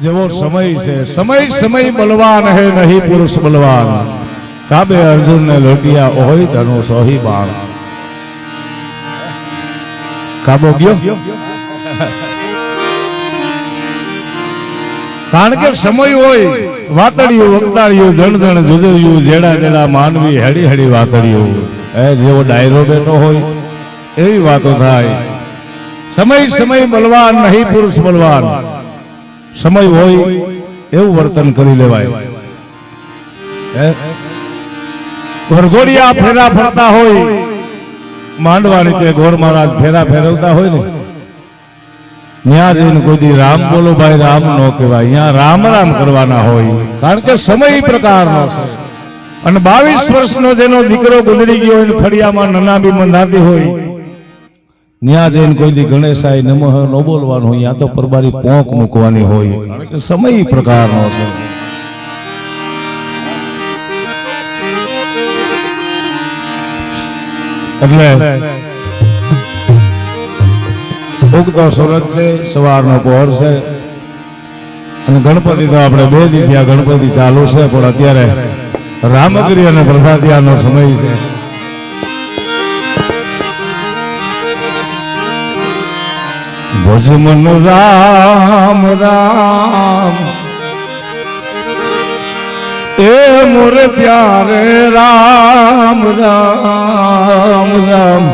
જેવો સમય છે, સમય સમય બલવાન હે નહીં પુરુષ બલવાન, કાબે અર્જુન ને લોટિયા ઓહી ધનુષ ઓહી બાણ. કાબો ગયો કારણ કે સમય હોય વાતડિયું વક્તાળિયું જણ જણ જુજયું જેડા જેડા માનવી હેડી હેડી વાતડિયું જેવો ડાયરો બેઠો હોય એવી વાતો થાય. સમય સમય બલવાન નહીં પુરુષ બલવાન, સમય હોય એવું વર્તન કરી લેવાય. વરઘોડિયા ફેરા ફરતા હોય, માંડવા નીચે ગોર મહારાજ ફેરા ફેરવતા હોય ને ત્યાં જઈને કોઈ દી રામ બોલો ભાઈ રામ નો કહેવાય, અહીંયા રામ રામ કરવાના હોય કારણ કે સમય પ્રકારનો છે. અને 22 વર્ષનો જેનો દીકરો ગુજરી ગયો હોય ફળિયામાં નનાબી બંધાતી હોય ત્યાં જઈને કોઈ દી ગણેશાય નમઃ ન બોલવાનું હોય, ત્યાં તો પરબારી પોંક મૂકવાની હોય કારણ કે સમય પ્રકારનો છે. એટલે ઉગતો સૂરજ છે, સવારનો પહોર છે અને ગણપતિ તો આપણે 2 દી થયા ગણપતિ ચાલુ છે, પણ અત્યારે રામગીરી અને પ્રભાતિયાનો સમય છે. ભજમન રામ રામ એ મોરે પ્યારે રામ રામ રામ.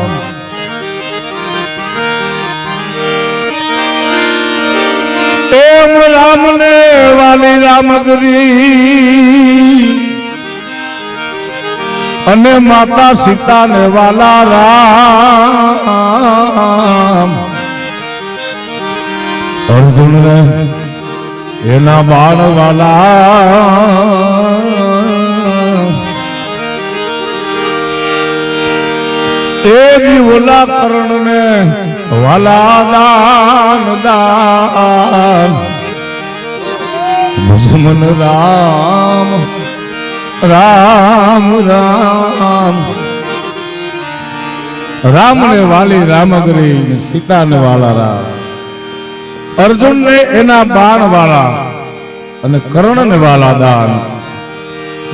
એમ રામ ને વાલી રામગરી અને માતા સીતા ને વાલા રામ. અર્જુન ને એના બાળ વાલા એ ઓલા કરણ ને વાલા દાન દાન. દુશ્મન રામ રામ રામ. રામ ને વાલી રામગરી, સીતા ને વાલા રામ. અર્જુન ને એના બાણ વાળા અને કર્ણ ને વાલા દાન.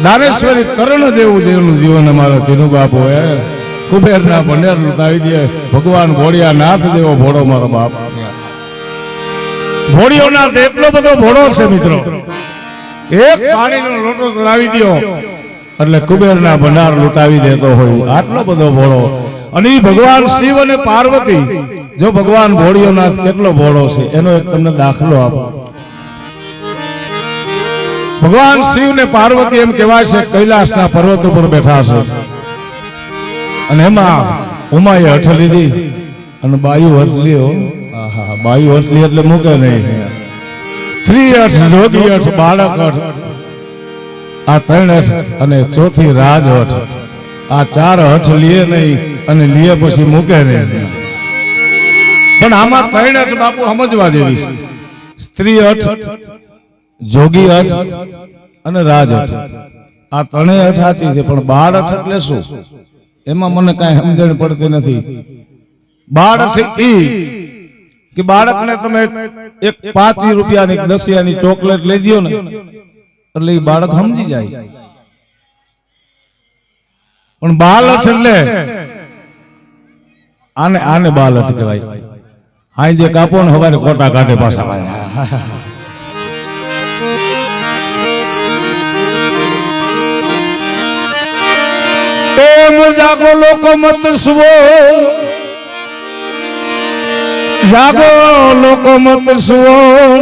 દાનેશ્વરી કર્ણ જેવું જેવું જીવન અમારા ચીનુ બાપુ હે. કુબેર ના ભંડેર લૂંટાવી દે ભગવાન ભોળિયા નાથ દેવો ભોળો મારો બાપ. ભોળિયો નાથ એટલો બધો ભોળો છે મિત્રો, એક પાણીનો લોટો ચડાવી દો એટલે કુબેર ના ભંડાર લૂંટાવી દેતો હોય, આટલો બધો ભોળો. અને ભગવાન શિવ અને પાર્વતી, જો ભગવાન ભોળિયો નાથ કેટલો ભોળો છે એનો એક તમને દાખલો આપો. ભગવાન શિવ ને પાર્વતી એમ કહેવાય છે કૈલાસના પર્વત ઉપર બેઠા છે અને એમાં ઉમાએ હઠ લીધી અને બાયુ હઠ લ્યો. બાયુ હઠ લી એટલે મૂકે નહીં. સ્ત્રી હઠ, જોગી હઠ, બાળક હઠ, આ 3 હઠ અને ચોથી રાજ હઠ. આ 4 હઠ લીએ નહીં અને લીએ પછી મૂકે નહીં. પણ આમાં 3 હઠ બાપુ સમજવા જેવી છે. સ્ત્રી હઠ, જોગી હઠ અને રાજ હઠ. આ 3 હઠ સાચી છે, પણ બાળ હઠ એટલે શું એમાં મને કઈ સમજણ પડતી નથી. બાળ હઠ ઈ કે બાળકને તમે એક 5 રૂપિયાની 10 રૂપિયાની ચોકલેટ લઈ દો ને એટલે એ બાળક સમજી જાય. પણ બાળ હઠ એટલે આને આને બાળ હઠ કહેવાય. હા જે કાપો ને હવારે કોટા કાઢે પાછા. જાગો લોકો મત સુવો, જાગો લોકો મત સુવો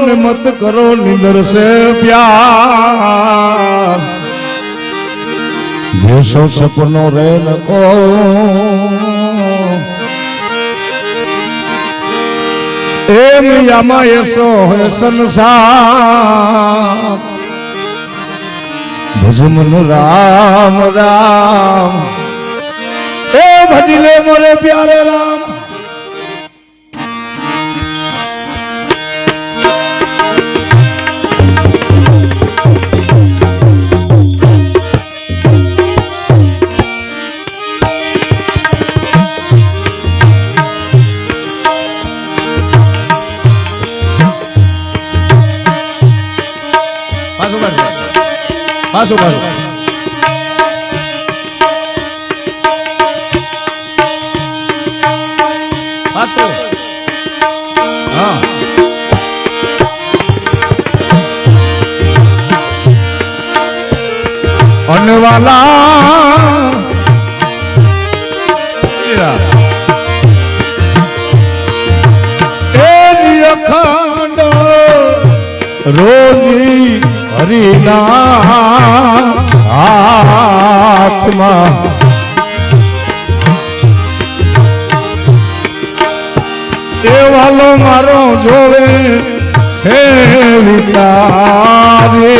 ને મત કરો નિંદર સે પ્યાર. જે સો સપનો રે नको એમ યામાં એસો હે સંસાર. ભજમન રામ રામ એ ભજી લે મોરે પ્યારે રામ. પાછું પાછું પાછું હા અનવાલા અખંડ રોજી હરિના હાથમાં એ વાલો મારો જોવે છે વિચારે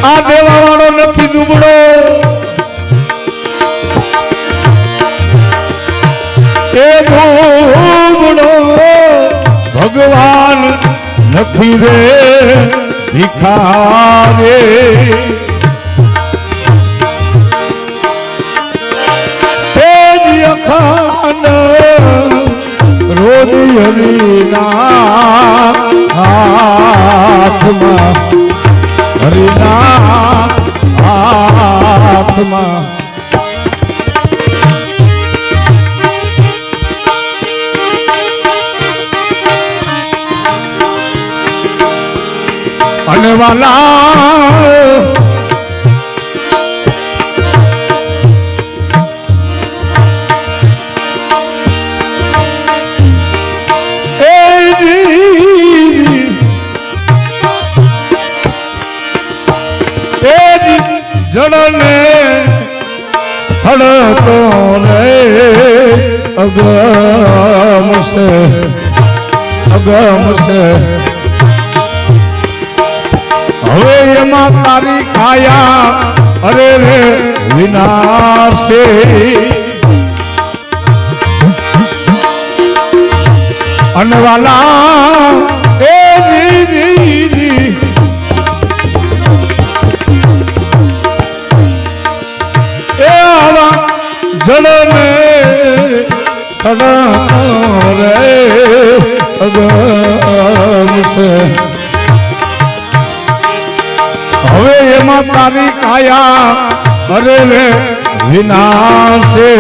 આ દેવા વાળો નથી દુબળો એ દુબળો ભગવાન નથી રે ભિખારે અખંડ રોજ હરિના હાથમાં હરિના હાથમાં અને વાલા જડને થડતો રે અગમ છે હવે એમાં તારી કાયા અરે રે વિનાશે અનવાલા એ જી જળને રે અગમ છે હવે એમાં તારી કાયા અરે રે વિનાશે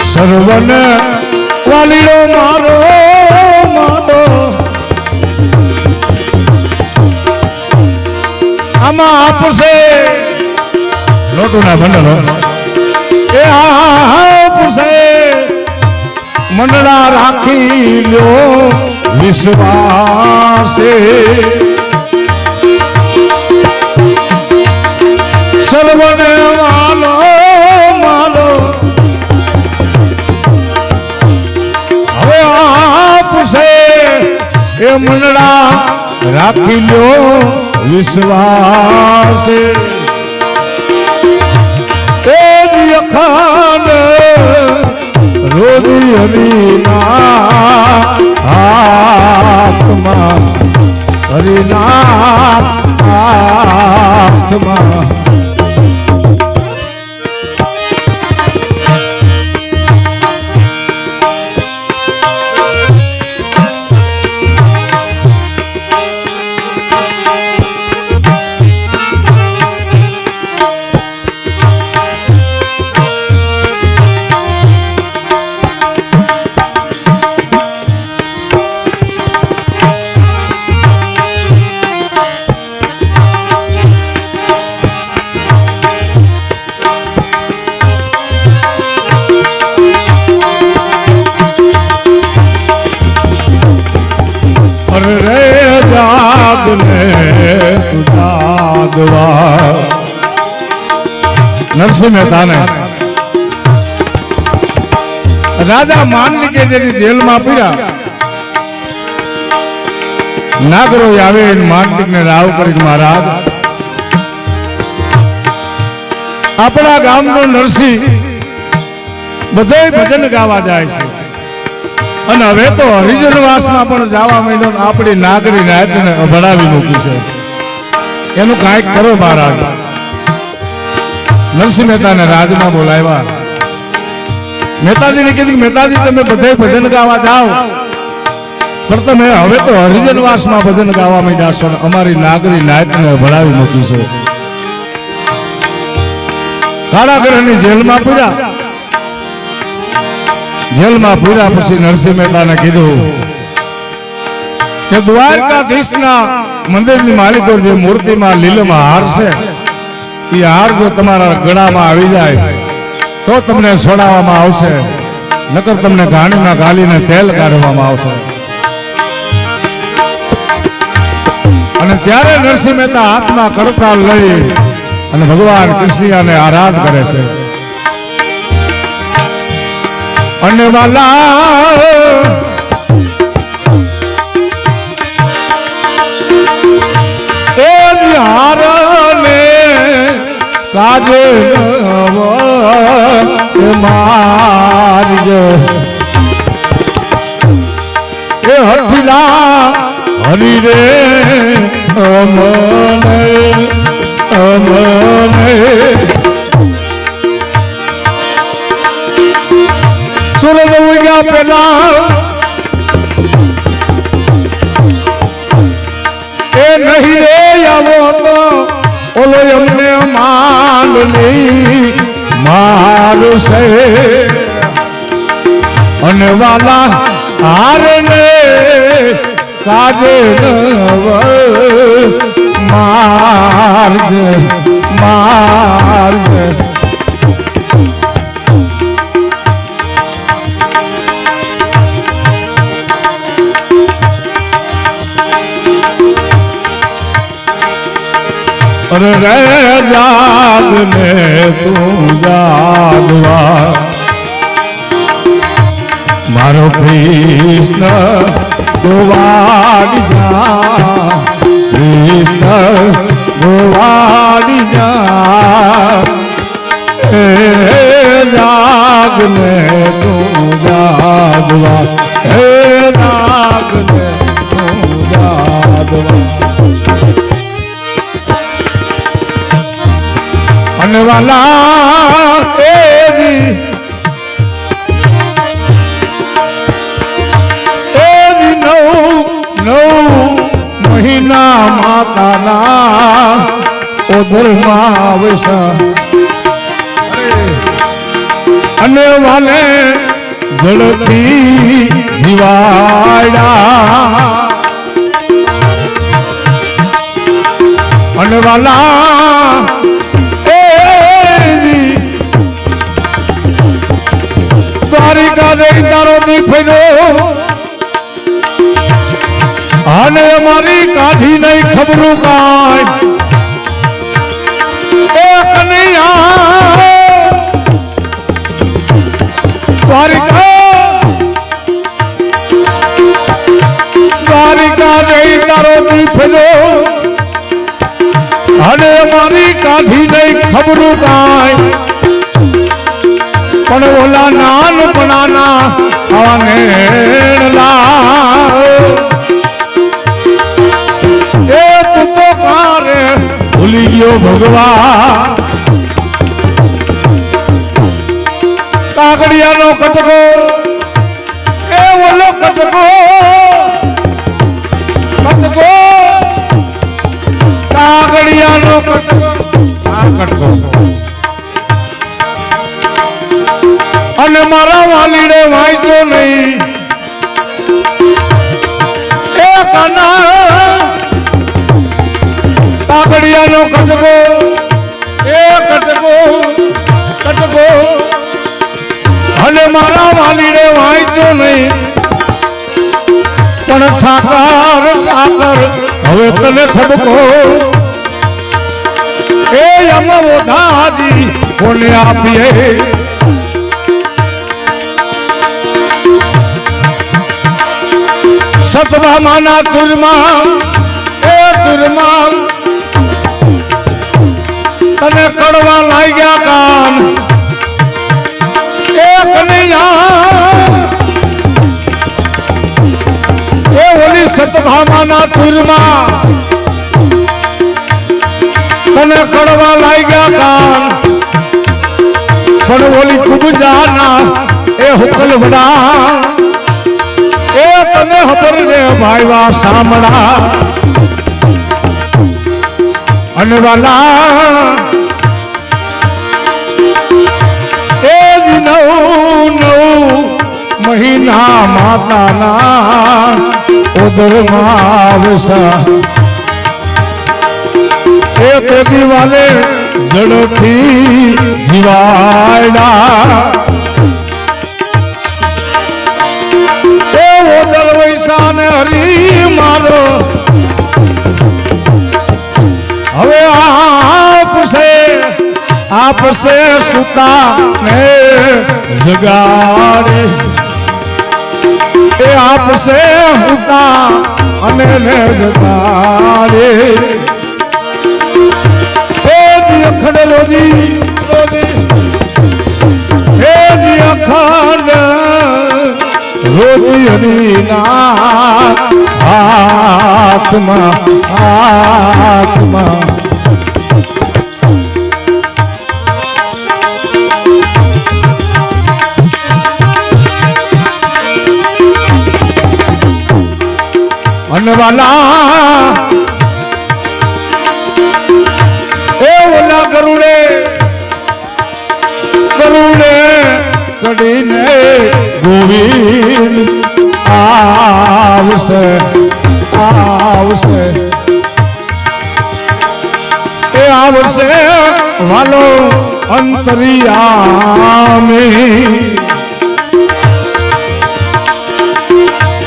સર્વને વાલીડો મારો મારો આમાં આપશે લોટુના બંડલો એ આપશે મંડળા રાખી લ્યો વિશ્વાસે સર્વને વાલો માલો હવે આપશે એ મંડળા રાખી લ્યો વિશ્વાસ અખંડ રોજ હરિના હાથમાં હરિના હાથમાં નરસિંહ મહેતા ને રાજા માનલિકે જેની જેલમાં પીડ્યા નાગરો આવે માનલિક ને રાવ કરી મહારાજ આપણા ગામનો નરસિંહ બધે ભજન ગાવા જાય છે અને હવે તો હરિજનવાસમાં પણ જવા માંડ્યો આપણી નાગરી રાતને ભણાવી મૂકી છે એનું કાંઈક કરો મહારાજ નરસિંહ મહેતાને રાજમાં બોલાવ્યા મહેતાજીને કીધું કે મહેતાજી તમે બધે ભજન ગાવા જાઓ પણ તમે હવે તો હરિજનવાસમાં ભજન ગાવા માંડ્યા છો. અમારી નાગરી નાયકને ભળાવી મૂકી છે. કારાગૃહની જેલમાં પૂર્યા. જેલમાં પૂર્યા પછી નરસિંહ મહેતાને કીધું કે દ્વારકાધીશના મંદિરની માલિકો જે મૂર્તિમાં લીલામાં હાર છે એ હાર જો તમારા ગળામાં આવી જાય તો તમને છોડાવવામાં આવશે, નકર તમને ઘાણીમાં ગાલીને તેલ કાઢવામાં આવશે. અને ત્યારે નરસિંહ મહેતા હાથમાં કરતાલ લઈ અને ભગવાન કૃષ્ણને આરાધ કરે છે. અને વાલા એ હારને કાજે મારજે એ હઠીલા હરી રે અમને અમને સુરત ઉગ્યા પેલા એ નહીં રે આવો તો ઓલો અમને માલ નહીં મારું છે. અને વાલા હારે ને કાજે માર્ગ માર્ગ અરે રે જાગને તું જાગવા મારો કૃષ્ણ ગોવાડી જા કૃષ્ણ ગોવાડી જા હે જાગને તું જાગવા હે જાગને તું જાગવા. અને વાલા એજી નવ મહિના માતાના ઓધરમાં આવશે. અને વાલે જળથી જીવાડા અને વાલા દ્વારિકા જઈ તારો દીફનો અને અમારી કાઢી નહીં ખબરું કાંઈ એ કનૈયા દ્વારિકા જઈ તારો દીફનો અને અમારી કાઢી નહીં ખબરું કાંઈ પણ ઓલા નાનપણાના આવા નેણલા એ તું તો કારે ભૂલી ગયો ભગવાન. કાગડિયાનો કટકો એ ઓલો કટકો કટકો કાગડિયાનો કટકો આ કટકો અને મારા વાલીડે વાંચો નહીં એ કાના કાગડિયાનો કટકો એ કટકો કટકો અને મારા વાલીડે વાંચો નહીં પણ ઠાકર ઠાકર હવે તને ઠબકો એ અમવો દાજી કોને આપીએ સતભામાના ચૂરમા એ ચૂરમા તને કડવા લાગ્યા કાન એ કનૈયા એ ઓલી સતભામાના ચૂરમા તને કડવા લાગ્યા કાન પણ ઓલી કુબજાના એ હુકલ વડા એ તને ખબર ને ભાઈ વા સાંભળા અને વાલા એ જ નવ મહિના માતાના ઉદરમાં વસા એ તે દિવાલે ઝડપથી જીવાયડા એ ઉદર વૈસા ને હરી મારો હવે આપસે સુતા ને જગાડે એ આપસે સુતા અને ને જગાડે એ જી અખંડ રોજી એ જી અખંડ રોજી હરીના આત્મા અનવાલા એ ઓલા ગરુડે ચડીને ગોવિંદ આવશે એ આવશે વાલો અંતરિયામી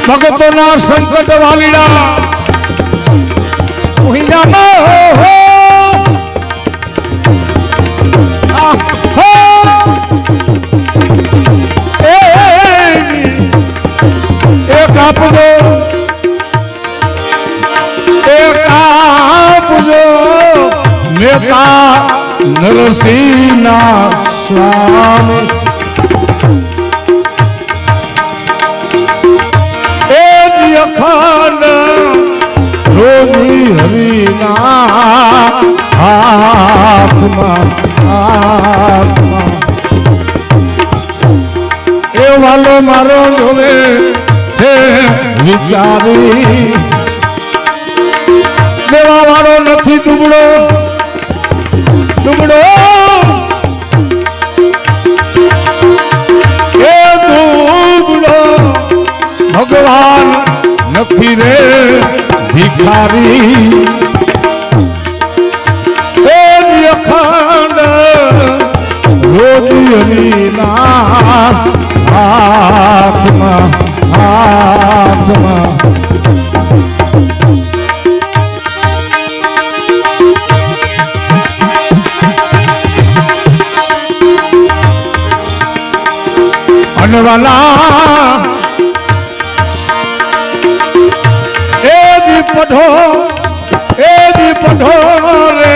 ભગતોના સંકટ વાલીડા એક આપજો નેતા નરસિંહના સ્વામી અખંડ રોજી હરીના હાથમાં એ વાલો મારો જોવે છે વિચારી દેવા વાળો નથી દુબળો એ દુબળો ભગવાન નથી રે ભિખારી એ જ અખંડ રોજી હરીના હાથમાં અનવાલા પઢો રે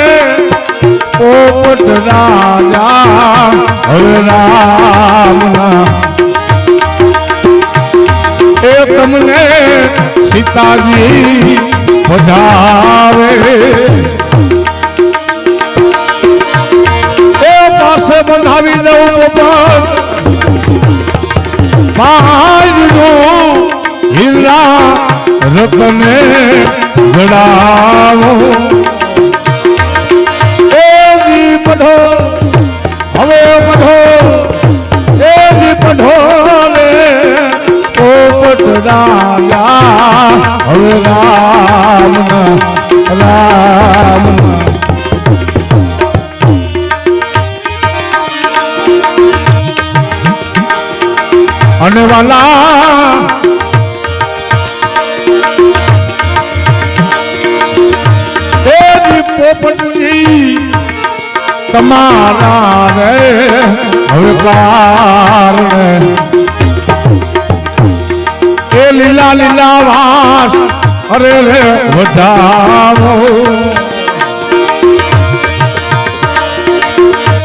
પોપટ રાજા હવે રામના એ તમને સીતાજી વધાવે એ પાસે બંધાવી દઉં પોપટ પાંજરું હીરા રતને જડાવો એ જી પઢો હવે એ જી પઢો રે પોપટ રાજા હવે રામના અને વાલા પોપટજી તમારા રે હવે કારણે એ લીલા વાસ અરે રે વધાવો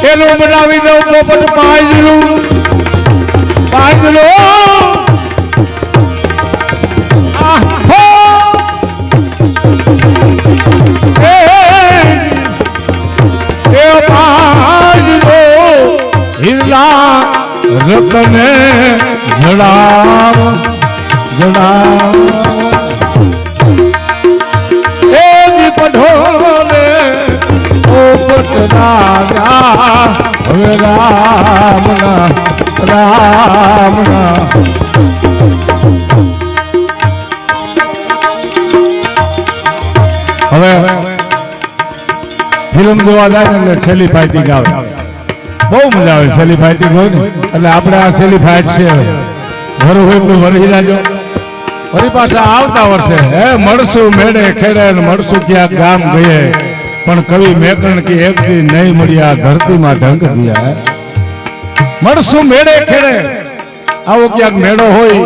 એનું બનાવી દઉં પોપટ પાંજરું હિરલા રતને જડાવ જડાવ એ જી પઢોલે પોપટ રાજા હવે રામના રામના હવે ફિલ્મ જોવા જાય ને એટલે છેલ્લી ફાઇટિંગ આવે, બહુ મજા આવે. છેલ્લી ફાઇટિંગ હોય ને એટલે આપણે આ છેલ્લી ફાઇટ છે, ઘર હોય એટલું વળી જાજો. વળી પાછા આવતા વર્ષે હે મળશું મેળે ખેડે ને મળશું ક્યાંક ગામ ગયે, પણ કવિ મેકણ કે એક દી નહીં મળ્યા ધરતીમાં ઢંક દિયા. મળશું મેળે ખેડે, આવો ક્યાંક મેળો હોય,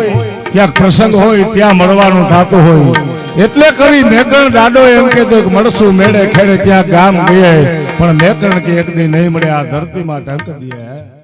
ક્યાંક પ્રસંગ હોય, ત્યાં મળવાનું થતું હોય. એટલે કવિ મેકણ દાડો એમ કહેતો કે મળશું મેળે ખેડે ત્યાં ગામ ગયે, પણ મેકણ કે એક દી નહીં મળ્યા ધરતીમાં ઢંક દિયા.